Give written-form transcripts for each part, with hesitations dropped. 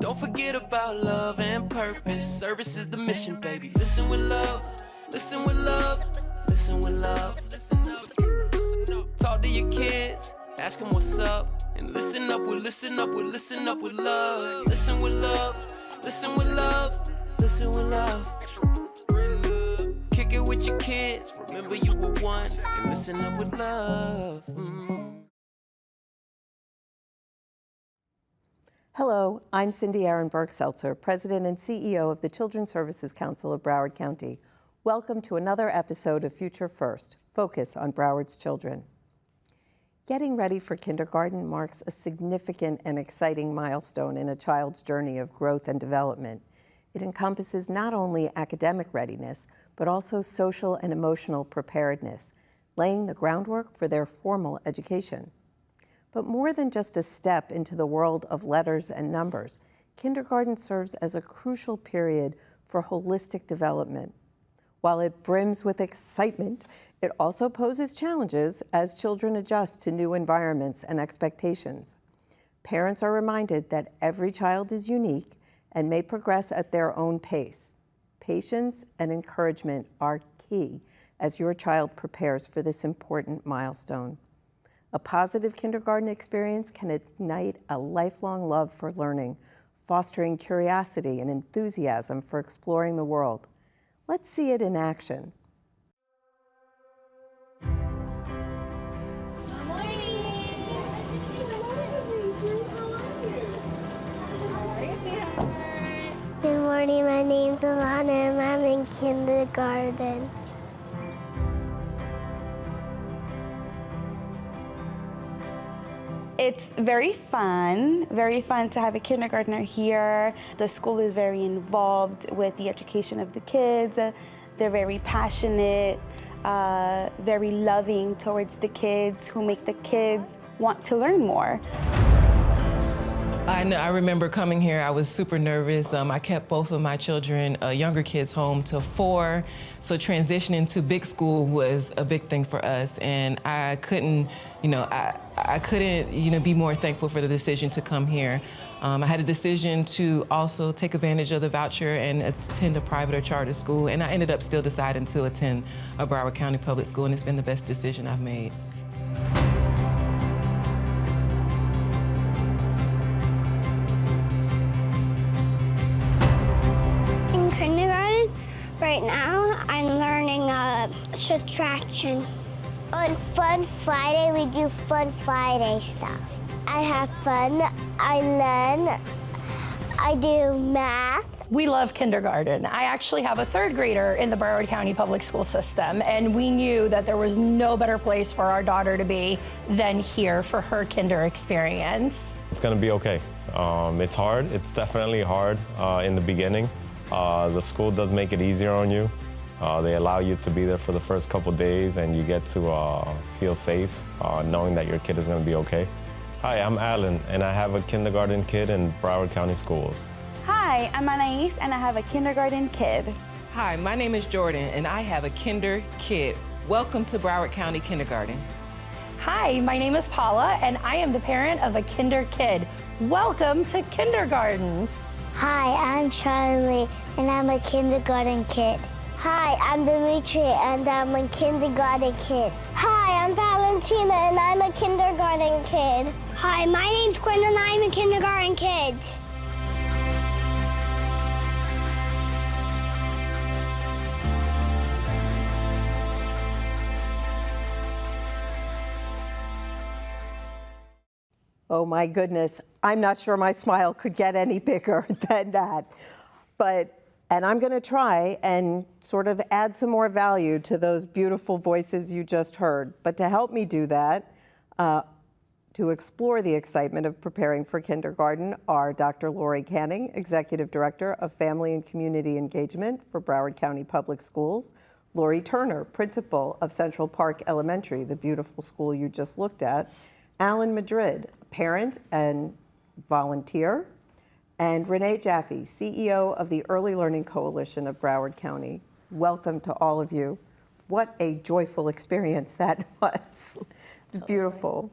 Don't forget about love and purpose. Service is the mission, baby. Listen with love, listen with love, listen with love. Listen up, listen up. Talk to your kids, ask them what's up. And listen up, we'll listen up, we'll listen up with love. Listen with love, listen with love, listen with love. Kick it with your kids, remember you were one. And listen up with love. Hello, I'm Cindy Arenberg Seltzer, President and CEO of the Children's Services Council of Broward County. Welcome to another episode of Future First, Focus on Broward's Children. Getting ready for kindergarten marks a significant and exciting milestone in a child's journey of growth and development. It encompasses not only academic readiness, but also social and emotional preparedness, laying the groundwork for their formal education. But more than just a step into the world of letters and numbers, kindergarten serves as a crucial period for holistic development. While it brims with excitement, it also poses challenges as children adjust to new environments and expectations. Parents are reminded that every child is unique and may progress at their own pace. Patience and encouragement are key as your child prepares for this important milestone. A positive kindergarten experience can ignite a lifelong love for learning, fostering curiosity and enthusiasm for exploring the world. Let's see it in action. Good morning, my name's Allan and I'm in kindergarten. It's very fun to have a kindergartner here. The school is very involved with the education of the kids. They're very passionate, very loving towards the kids, who make the kids want to learn more. I remember coming here, I was super nervous. I kept both of my children, younger kids, home till 4. So transitioning to big school was a big thing for us. And I couldn't, I couldn't, be more thankful for the decision to come here. I had a decision to also take advantage of the voucher and attend a private or charter school. And I ended up still deciding to attend a Broward County public school, and it's been the best decision I've made. Right now, I'm learning subtraction. On Fun Friday, we do Fun Friday stuff. I have fun, I learn, I do math. We love kindergarten. I actually have a 3rd grader in the Broward County public school system, and we knew that there was no better place for our daughter to be than here for her kinder experience. It's gonna be okay. It's hard, it's definitely hard in the beginning. The school does make it easier on you. They allow you to be there for the first couple days, and you get to feel safe knowing that your kid is going to be okay. Hi, I'm Allan, and I have a kindergarten kid in Broward County Schools. Hi, I'm Anais, and I have a kindergarten kid. Hi, my name is Jordan, and I have a kinder kid. Welcome to Broward County Kindergarten. Hi, my name is Paula, and I am the parent of a kinder kid. Welcome to kindergarten. Hi, I'm Charlie, and I'm a kindergarten kid. Hi, I'm Dimitri, and I'm a kindergarten kid. Hi, I'm Valentina, and I'm a kindergarten kid. Hi, my name's Quinn, and I'm a kindergarten kid. Oh my goodness, I'm not sure my smile could get any bigger than that. And I'm gonna try and sort of add some more value to those beautiful voices you just heard. But to help me do that, to explore the excitement of preparing for kindergarten are Dr. Lori Canning, Executive Director of Family and Community Engagement for Broward County Public Schools, Lori Turner, Principal of Central Park Elementary, the beautiful school you just looked at, Allan Madrid, parent and volunteer, and Renee Jaffe, CEO of the Early Learning Coalition of Broward County. Welcome to all of you. What a joyful experience that was. It's beautiful.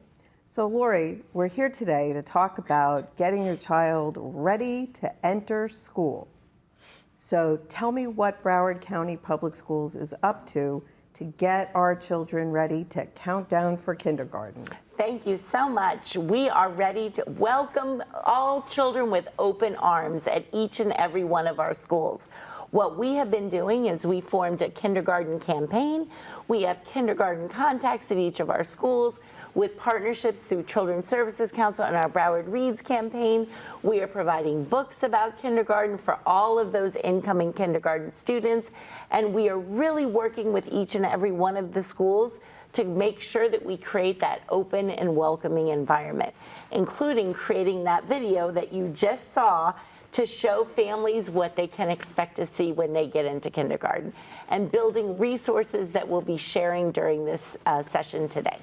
So Lori, we're here today to talk about getting your child ready to enter school. So tell me what Broward County Public Schools is up to get our children ready to count down for kindergarten. Thank you so much. We are ready to welcome all children with open arms at each and every one of our schools. What we have been doing is we formed a kindergarten campaign. We have kindergarten contacts at each of our schools with partnerships through Children's Services Council and our Broward Reads campaign. We are providing books about kindergarten for all of those incoming kindergarten students. And we are really working with each and every one of the schools to make sure that we create that open and welcoming environment, including creating that video that you just saw to show families what they can expect to see when they get into kindergarten, and building resources that we'll be sharing during this session today.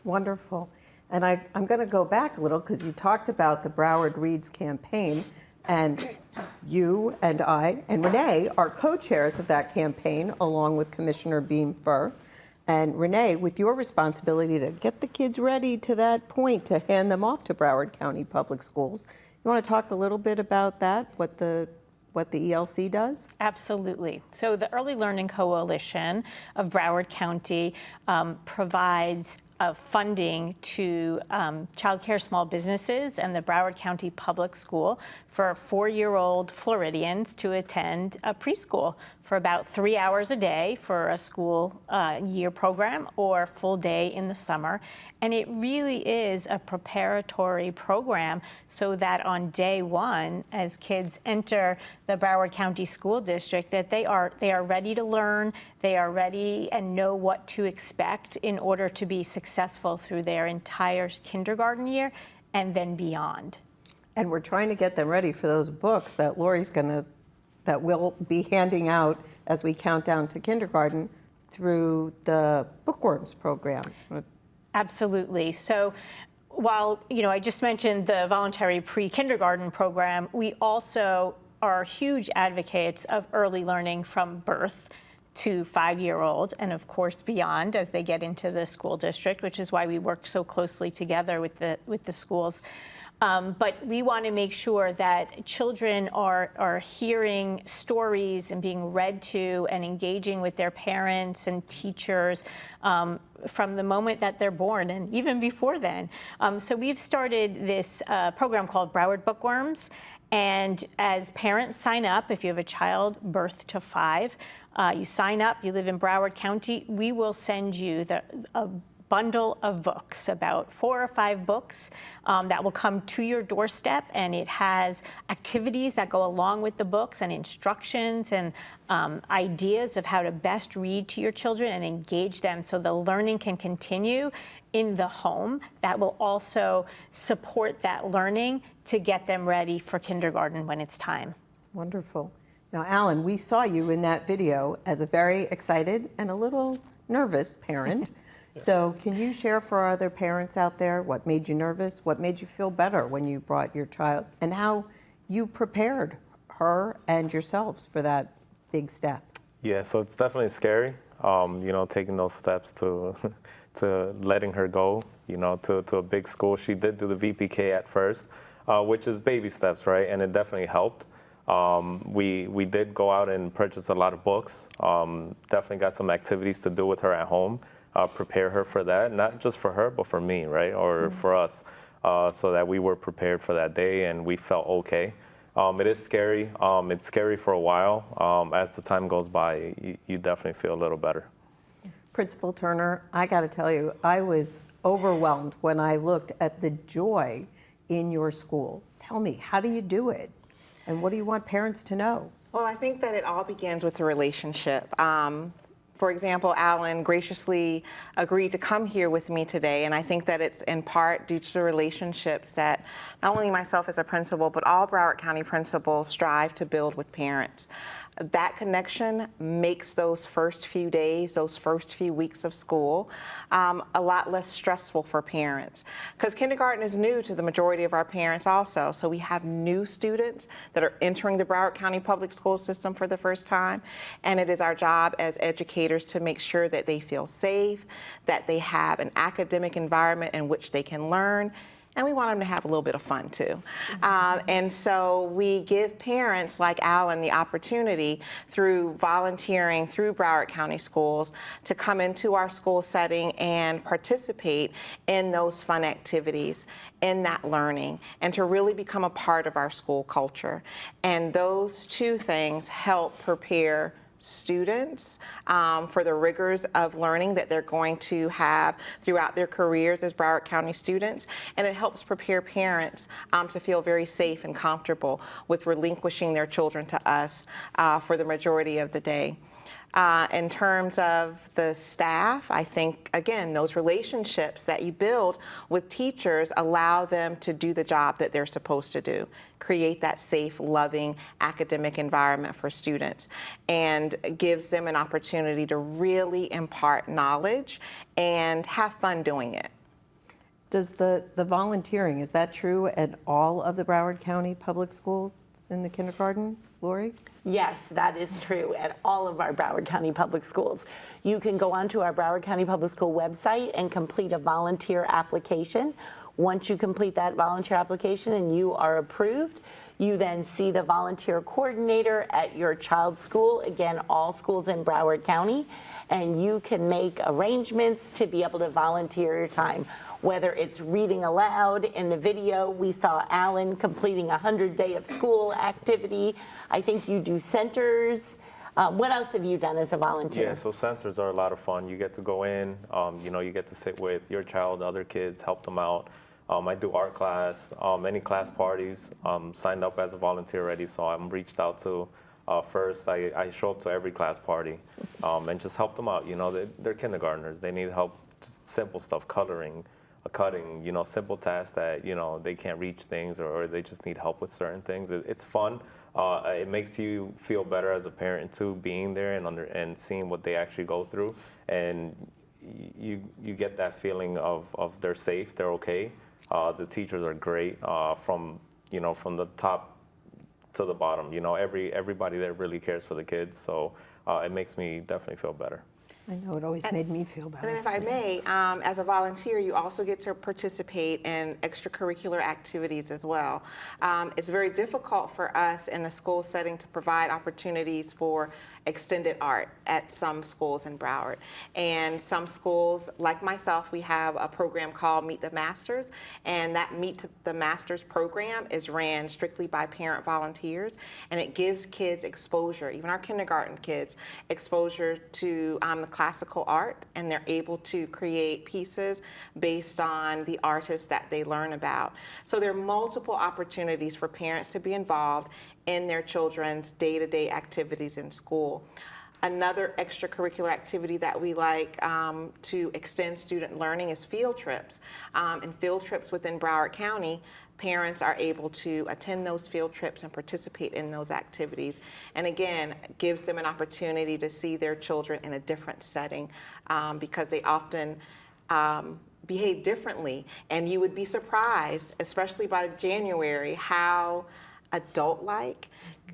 Wonderful. And I'm going to go back a little because you talked about the Broward Reads campaign, and you and I and Renee are co-chairs of that campaign along with Commissioner Beam Fur. And Renee, with your responsibility to get the kids ready to that point to hand them off to Broward County Public Schools, you want to talk a little bit about that, what the ELC does? Absolutely. So the Early Learning Coalition of Broward County provides funding to child care small businesses and the Broward County Public School for 4-year-old Floridians to attend a preschool for about 3 hours a day for a school year program or full day in the summer. And it really is a preparatory program so that on day one, as kids enter the Broward County School District, that they are ready to learn, they are ready and know what to expect in order to be successful through their entire kindergarten year and then beyond. And we're trying to get them ready for those books that that we'll be handing out as we count down to kindergarten through the Bookworms program. Absolutely. So while, I just mentioned the voluntary pre-kindergarten program, we also are huge advocates of early learning from birth to 5-year-old and of course beyond as they get into the school district, which is why we work so closely together with the schools. But we want to make sure that children are hearing stories and being read to and engaging with their parents and teachers from the moment that they're born and even before then. So we've started this program called Broward Bookworms. And as parents sign up, if you have a child birth to 5, you sign up, you live in Broward County, we will send you a bundle of books, about 4 or 5 books that will come to your doorstep, and it has activities that go along with the books and instructions and ideas of how to best read to your children and engage them so the learning can continue in the home. That will also support that learning to get them ready for kindergarten when it's time. Wonderful. Now, Allan, we saw you in that video as a very excited and a little nervous parent. So can you share for our other parents out there what made you nervous, what made you feel better when you brought your child, and how you prepared her and yourselves for that big step? Yeah, so it's definitely scary, taking those steps to letting her go, to a big school. She did do the VPK at first, which is baby steps, right? And it definitely helped. We did go out and purchase a lot of books, definitely got some activities to do with her at home. Prepare her for that, not just for her, but for me, right? Or for us, so that we were prepared for that day and we felt okay. It is scary. It's scary for a while. As the time goes by, you definitely feel a little better. Principal Turner, I got to tell you, I was overwhelmed when I looked at the joy in your school. Tell me, how do you do it? And what do you want parents to know? Well, I think that it all begins with the relationship. For example, Allan graciously agreed to come here with me today, and I think that it's in part due to the relationships that not only myself as a principal, but all Broward County principals strive to build with parents. That connection makes those first few days, those first few weeks of school, a lot less stressful for parents. Because kindergarten is new to the majority of our parents also. So we have new students that are entering the Broward County Public School System for the first time. And it is our job as educators educators to make sure that they feel safe, that they have an academic environment in which they can learn, and we want them to have a little bit of fun too. And so we give parents like Allan the opportunity through volunteering through Broward County Schools to come into our school setting and participate in those fun activities, in that learning, and to really become a part of our school culture. And those two things help prepare students for the rigors of learning that they're going to have throughout their careers as Broward County students, and it helps prepare parents to feel very safe and comfortable with relinquishing their children to us for the majority of the day. In terms of the staff, I think, again, those relationships that you build with teachers allow them to do the job that they're supposed to do, create that safe, loving academic environment for students, and gives them an opportunity to really impart knowledge and have fun doing it. Does the volunteering, is that true at all of the Broward County public schools in the kindergarten, Lori? Yes, that is true at all of our Broward County Public Schools. You can go onto our Broward County Public School website and complete a volunteer application. Once you complete that volunteer application and you are approved, you then see the volunteer coordinator at your child's school, again, all schools in Broward County, and you can make arrangements to be able to volunteer your time. Whether it's reading aloud. In the video, we saw Allan completing a 100-day of school activity. I think you do centers. What else have you done as a volunteer? Yeah, so centers are a lot of fun. You get to go in, you get to sit with your child, other kids, help them out. I do art class, any class parties, signed up as a volunteer already, so I'm reached out to. First, I show up to every class party and just help them out. They're kindergartners. They need help, just simple stuff, cutting, simple tasks that, they can't reach things or they just need help with certain things. It's fun. It makes you feel better as a parent too, being there and seeing what they actually go through. And you get that feeling of they're safe, they're okay. The teachers are great from the top to the bottom. Everybody there really cares for the kids. So it makes me definitely feel better. I know, it always made me feel better. And then if I may, as a volunteer, you also get to participate in extracurricular activities as well. It's very difficult for us in the school setting to provide opportunities for extended art at some schools in Broward. And some schools, like myself, we have a program called Meet the Masters, and that Meet the Masters program is ran strictly by parent volunteers, and it gives kids exposure, even our kindergarten kids, exposure to the classical art, and they're able to create pieces based on the artists that they learn about. So there are multiple opportunities for parents to be involved in their children's day-to-day activities in school. Another extracurricular activity that we like to extend student learning is field trips. And field trips within Broward County, parents are able to attend those field trips and participate in those activities. And again, gives them an opportunity to see their children in a different setting because they often behave differently. And you would be surprised, especially by January, how adult-like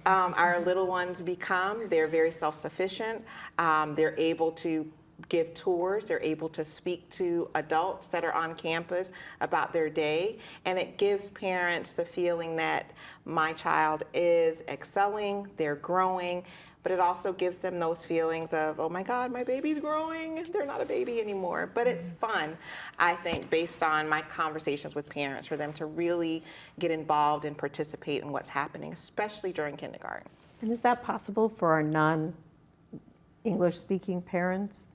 our little ones become. They're very self-sufficient. They're able to give tours. They're able to speak to adults that are on campus about their day. And it gives parents the feeling that my child is excelling, they're growing, but it also gives them those feelings of, oh my God, my baby's growing. They're not a baby anymore. But it's fun, I think, based on my conversations with parents, for them to really get involved and participate in what's happening, especially during kindergarten. And is that possible for our non-English speaking parents?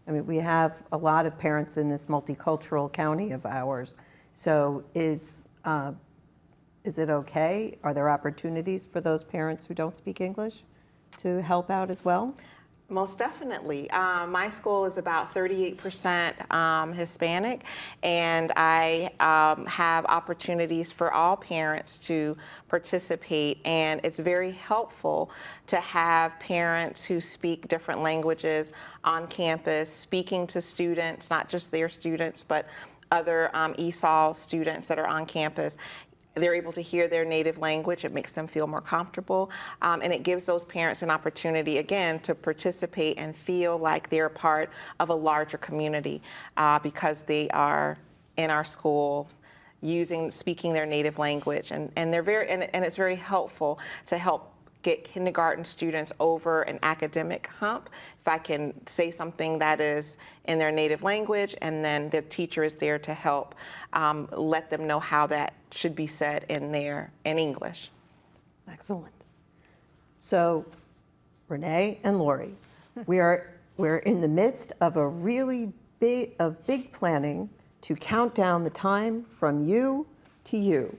I mean, we have a lot of parents in this multicultural county of ours. So is it okay? Are there opportunities for those parents who don't speak English to help out as well? Most definitely. My school is about 38% Hispanic, and I have opportunities for all parents to participate, and it's very helpful to have parents who speak different languages on campus, speaking to students, not just their students, but other ESOL students that are on campus. they're able to hear their native language. It makes them feel more comfortable. And it gives those parents an opportunity, again, to participate and feel like they're a part of a larger community because they are in our school speaking their native language. And it's very helpful to help get kindergarten students over an academic hump. If I can say something that is in their native language, and then the teacher is there to help let them know how that should be said in English. Excellent. So, Renee and Lori, we're in the midst of a really big planning to count down the time from you to you.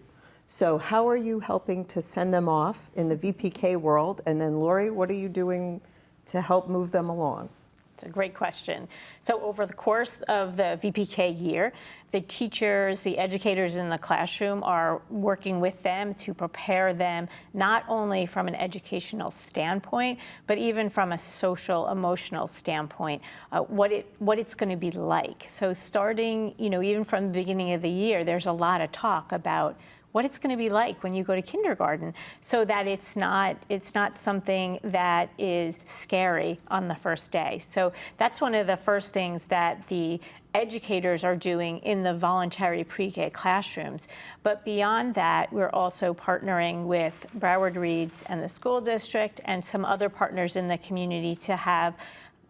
So how are you helping to send them off in the VPK world? And then Lori, what are you doing to help move them along? It's a great question. So over the course of the VPK year, the teachers, the educators in the classroom are working with them to prepare them not only from an educational standpoint, but even from a social, emotional standpoint, what it's going to be like. So starting, even from the beginning of the year, there's a lot of talk about what it's going to be like when you go to kindergarten, so that it's not something that is scary on the first day. So that's one of the first things that the educators are doing in the voluntary pre-K classrooms. But beyond that, we're also partnering with Broward Reads and the school district and some other partners in the community to have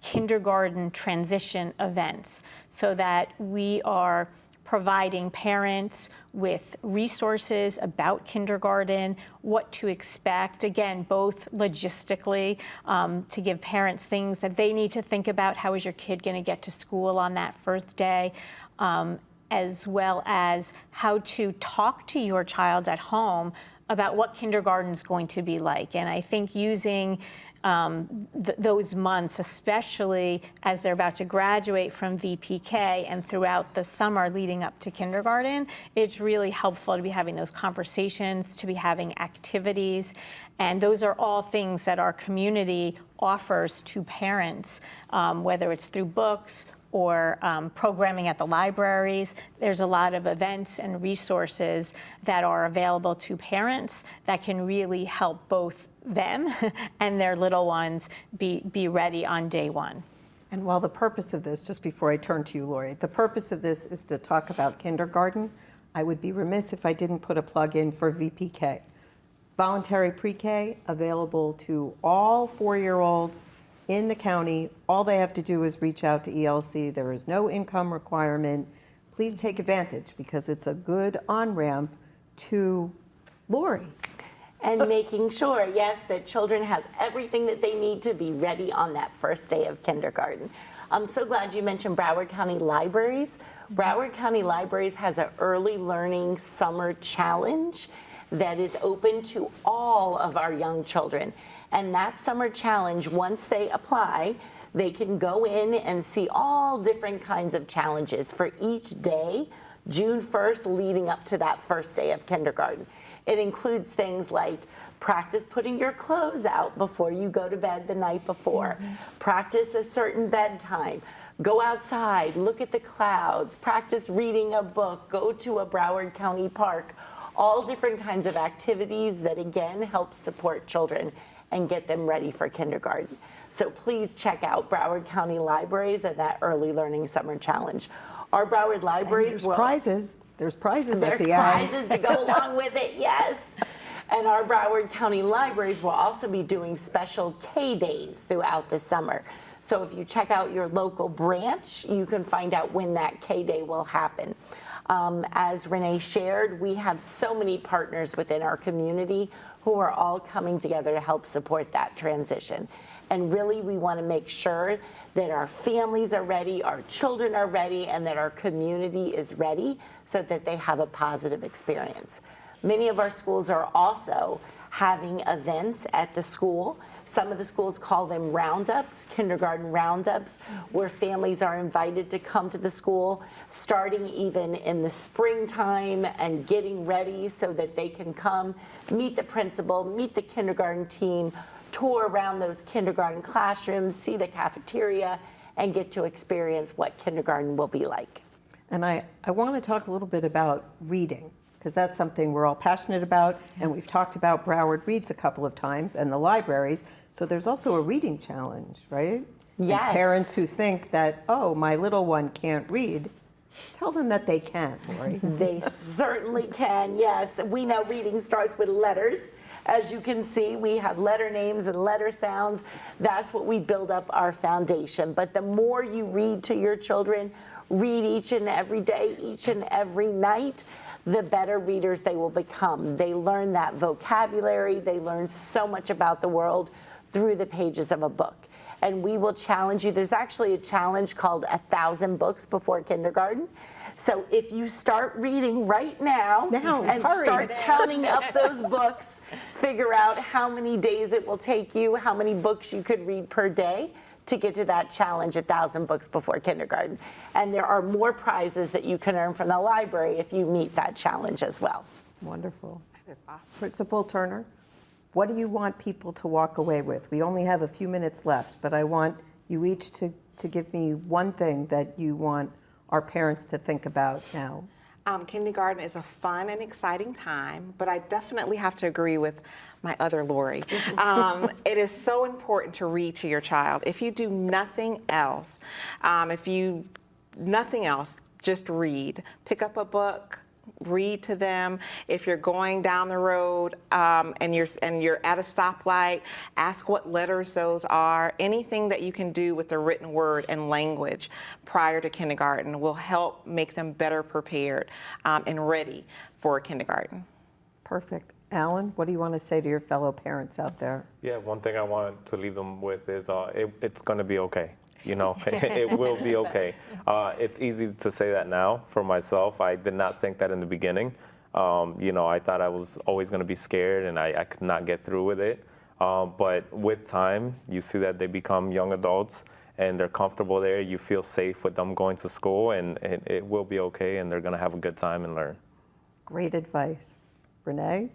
kindergarten transition events, so that we are providing parents with resources about kindergarten, what to expect, again, both logistically, to give parents things that they need to think about. How is your kid going to get to school on that first day? As well as how to talk to your child at home about what kindergarten is going to be like. And I think using those months, especially as they're about to graduate from VPK and throughout the summer leading up to kindergarten, it's really helpful to be having those conversations, to be having activities. And those are all things that our community offers to parents, whether it's through books or programming at the libraries. There's a lot of events and resources that are available to parents that can really help both them and their little ones be ready on day one. And while the purpose of this, just before I turn to you, Lori, the purpose of this is to talk about kindergarten, I would be remiss if I didn't put a plug in for VPK. Voluntary pre-K, available to all 4-year-olds in the county. All they have to do is reach out to ELC. There is no income requirement. Please take advantage, because it's a good on-ramp to Lori. And making sure, yes, that children have everything that they need to be ready on that first day of kindergarten. I'm so glad you mentioned Broward County Libraries. Broward County Libraries has an early learning summer challenge that is open to all of our young children. And that summer challenge, once they apply, they can go in and see all different kinds of challenges for each day, June 1st, leading up to that first day of kindergarten. It includes things like practice putting your clothes out before you go to bed the night before, practice a certain bedtime, go outside, look at the clouds, practice reading a book, go to a Broward County park, all different kinds of activities that, again, help support children and get them ready for kindergarten. So please check out Broward County Libraries and that Early Learning Summer Challenge. Our Broward Libraries There's prizes. There's prizes at the end. There's prizes to go along with it, yes. And our Broward County Libraries will also be doing special K-Days throughout the summer. So if you check out your local branch, you can find out when that K-Day will happen. As Renee shared, we have so many partners within our community who are all coming together to help support that transition. And really, we want to make sure that our families are ready, our children are ready, and that our community is ready so that they have a positive experience. Many of our schools are also having events at the school. Some of the schools call them roundups, kindergarten roundups, where families are invited to come to the school, starting even in the springtime and getting ready so that they can come, meet the principal, meet the kindergarten team, tour around those kindergarten classrooms, see the cafeteria, and get to experience what kindergarten will be like. And I want to talk a little bit about reading, because that's something we're all passionate about, and we've talked about Broward Reads a couple of times, and the libraries. So there's also a reading challenge, right? Yes. And parents who think that, oh, my little one can't read, tell them that they can, Lori. They certainly can, yes. We know reading starts with letters. As you can see, we have letter names and letter sounds. That's what we build up our foundation. But the more you read to your children, read each and every day, each and every night, the better readers they will become. They learn that vocabulary. They learn so much about the world through the pages of a book. And we will challenge you. There's actually a challenge called 1,000 books before kindergarten. So if you start reading right now and start counting up those books, figure out how many days it will take you, how many books you could read per day to get to that challenge, 1,000 books before kindergarten. And there are more prizes that you can earn from the library if you meet that challenge as well. Wonderful. That is awesome. Principal Turner, what do you want people to walk away with? We only have a few minutes left, but I want you each to give me one thing that you want our parents to think about now. Kindergarten is a fun and exciting time, but I definitely have to agree with my other Lori. It is so important to read to your child. If you do nothing else, just read. Pick up a book, read to them. If you're going down the road and you're at a stoplight, ask what letters those are. Anything that you can do with the written word and language prior to kindergarten will help make them better prepared and ready for kindergarten. Perfect. Allan, what do you want to say to your fellow parents out there? Yeah, one thing I want to leave them with is it's going to be okay. You know, it will be okay. It's easy to say that now for myself. I did not think that in the beginning. You know, I thought I was always going to be scared and I could not get through with it. But with time, you see that they become young adults and they're comfortable there. You feel safe with them going to school, and it will be okay, and they're going to have a good time and learn. Great advice. Renee?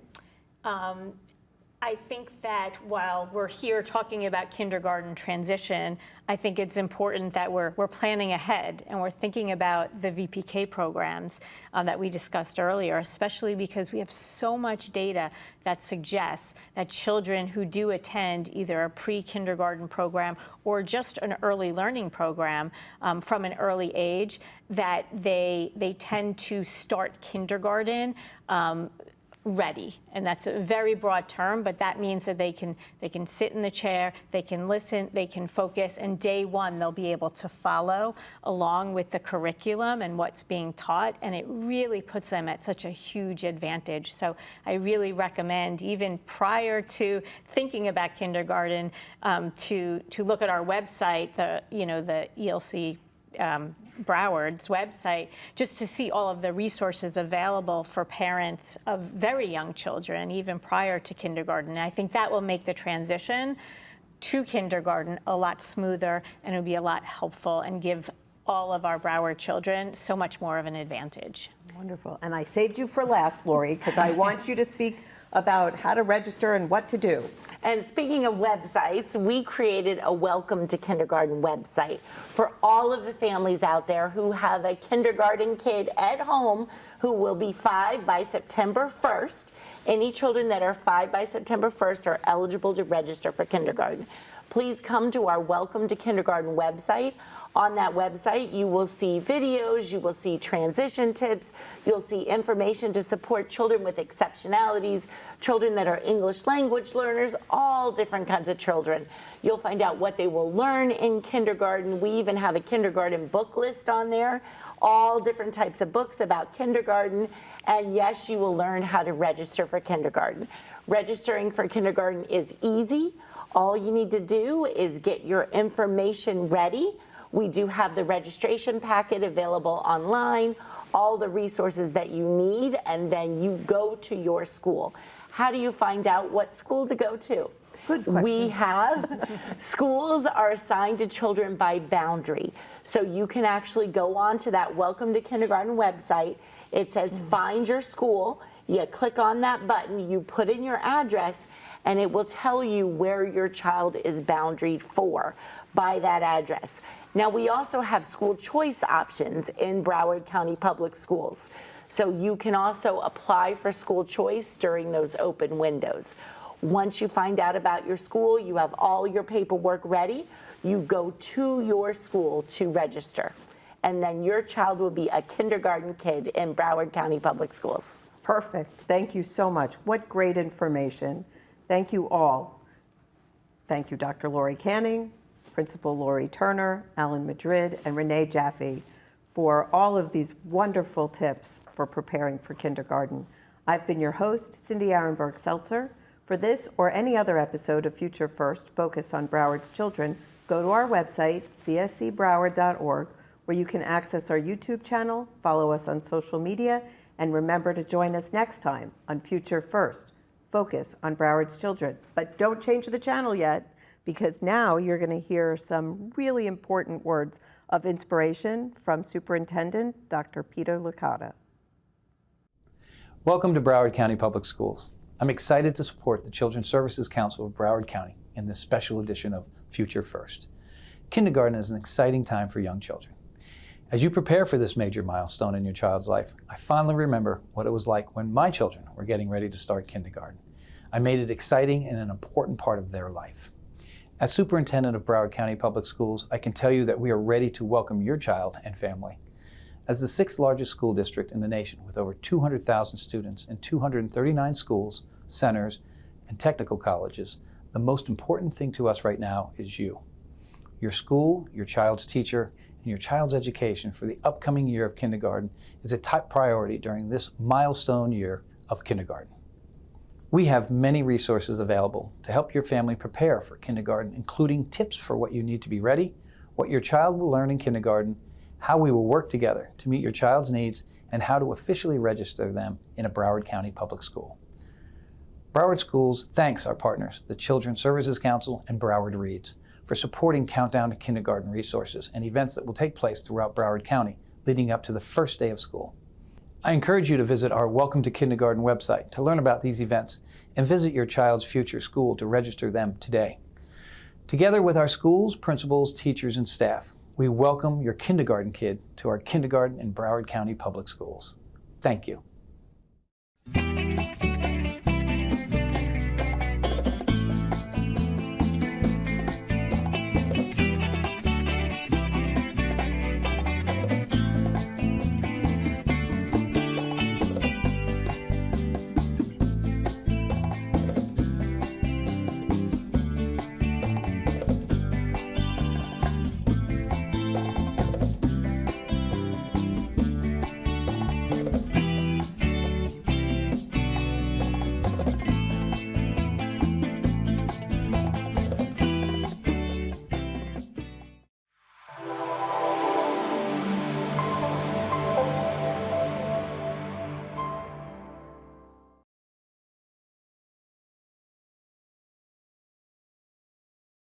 I think that while we're here talking about kindergarten transition, I think it's important that we're planning ahead and we're thinking about the VPK programs that we discussed earlier, especially because we have so much data that suggests that children who do attend either a pre-kindergarten program or just an early learning program from an early age, that they tend to start kindergarten ready. And that's a very broad term, but that means that they can sit in the chair, they can listen, they can focus, and day one they'll be able to follow along with the curriculum and what's being taught, and it really puts them at such a huge advantage. So I really recommend, even prior to thinking about kindergarten, to look at our website, the ELC Broward's website, just to see all of the resources available for parents of very young children, even prior to kindergarten. And I think that will make the transition to kindergarten a lot smoother, and it'll be a lot helpful and give all of our Broward children so much more of an advantage. Wonderful. And I saved you for last, Lori, because I want you to speak about how to register and what to do. And speaking of websites, we created a Welcome to Kindergarten website for all of the families out there who have a kindergarten kid at home who will be 5 by September 1st. Any children that are 5 by September 1st are eligible to register for kindergarten. Please come to our Welcome to Kindergarten website. On that website, you will see videos, you will see transition tips, you'll see information to support children with exceptionalities, children that are English language learners, all different kinds of children. You'll find out what they will learn in kindergarten. We even have a kindergarten book list on there, all different types of books about kindergarten. And yes, you will learn how to register for kindergarten. Registering for kindergarten is easy. All you need to do is get your information ready. We do have the registration packet available online, all the resources that you need, and then you go to your school. How do you find out what school to go to? Good question. We have schools are assigned to children by boundary. So you can actually go on to that Welcome to Kindergarten website. It says find your school. You click on that button, you put in your address, and it will tell you where your child is boundaried for by that address. Now, we also have school choice options in Broward County Public Schools. So you can also apply for school choice during those open windows. Once you find out about your school, you have all your paperwork ready, you go to your school to register. And then your child will be a kindergarten kid in Broward County Public Schools. Perfect. Thank you so much. What great information. Thank you all. Thank you, Dr. Lori Canning, Principal Lori Turner, Allan Madrid, and Renee Jaffe for all of these wonderful tips for preparing for kindergarten. I've been your host, Cindy Arenberg Seltzer. For this or any other episode of Future First, Focus on Broward's Children, go to our website, cscbroward.org, where you can access our YouTube channel, follow us on social media, and remember to join us next time on Future First, Focus on Broward's Children. But don't change the channel yet, because now you're going to hear some really important words of inspiration from Superintendent Dr. Peter Licata. Welcome to Broward County Public Schools. I'm excited to support the Children's Services Council of Broward County in this special edition of Future First. Kindergarten is an exciting time for young children. As you prepare for this major milestone in your child's life, I fondly remember what it was like when my children were getting ready to start kindergarten. I made it exciting and an important part of their life. As Superintendent of Broward County Public Schools, I can tell you that we are ready to welcome your child and family. As the 6th largest school district in the nation with over 200,000 students in 239 schools, centers, and technical colleges, the most important thing to us right now is you. Your school, your child's teacher, and your child's education for the upcoming year of kindergarten is a top priority during this milestone year of kindergarten. We have many resources available to help your family prepare for kindergarten, including tips for what you need to be ready, what your child will learn in kindergarten, how we will work together to meet your child's needs, and how to officially register them in a Broward County public school. Broward Schools thanks our partners, the Children's Services Council and Broward Reads, for supporting Countdown to Kindergarten resources and events that will take place throughout Broward County leading up to the first day of school. I encourage you to visit our Welcome to Kindergarten website to learn about these events and visit your child's future school to register them today. Together with our schools, principals, teachers, and staff, we welcome your kindergarten kid to our kindergarten in Broward County Public Schools. Thank you.